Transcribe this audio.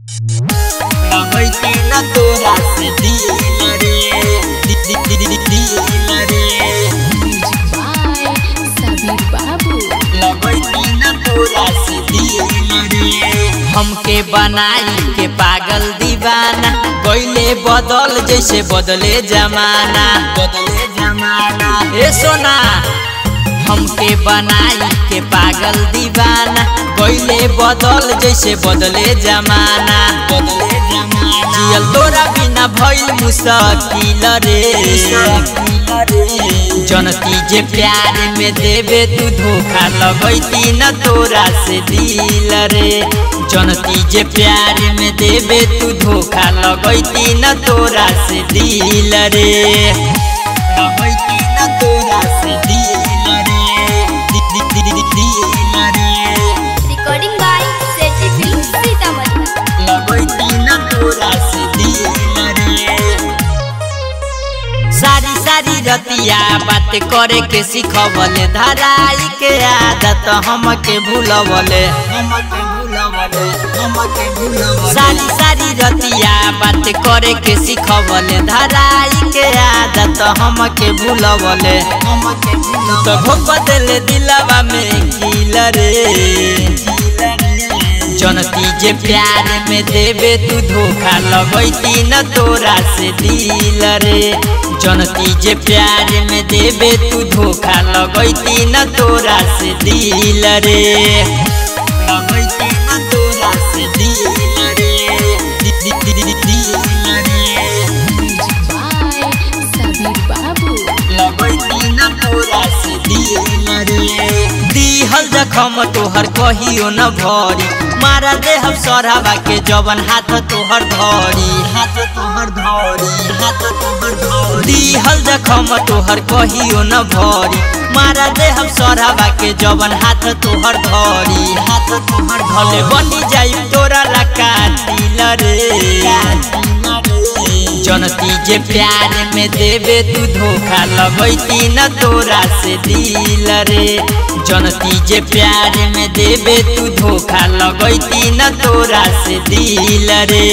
लगैती न तोरा से दिल रे सबीर बाबू लगैती न तोरा से दिल रे हमके बनाई के पागल दीवाना कोइले बदल जैसे बदले जमाना ए सोना हमके बनाई के पागल दीवाना कोइले बदल जैसे बदले जमाना जियल तोरा बिना भइल मुश्किल रे जनती जे प्यार में देवे तू धोखा लगैती न तोरा से दिल रे जनती जे प्यार में देवे तू धोखा लगैती न तोरा से दिल रे लगैती न तोरा से दिल रे recording by Sethi film Sitamarhi लगैती न तोरा से दिल रे सारी सारी रतिया बात करे के सिखवले धराई के आदत हमके भूलवले सारी सारी रतिया बात करे के सिखवले धराई के आदत हमके भूलवले तो बदले दिलवा में किल रे जनती जे प्यार में देवे तू धोखा लगैती न तोरा से दिल रे जनती जे प्यार में देवे तू धोखा लगैती न तोरा से दिल रे लगैती न तोरा से दिल रे सबीर बाबू लगैती न तोरा से दिल रे दिहल जखम तोहर कहियो न भरी मारा दे हम सराबा के जवन हाथ तोहर धरी दिहल जखम तोहर कहियो न भरी मारा दे हम सराबा के जवन हाथ तोहर धरी भले बनी जाई तोरा ला कातिल रे जनती जे प्यार में देवे तू धोखा लगैती न तोरा से दिल रे जनती जे प्यार में देवे तू धोखा लगैती न तोरा से दिल रे।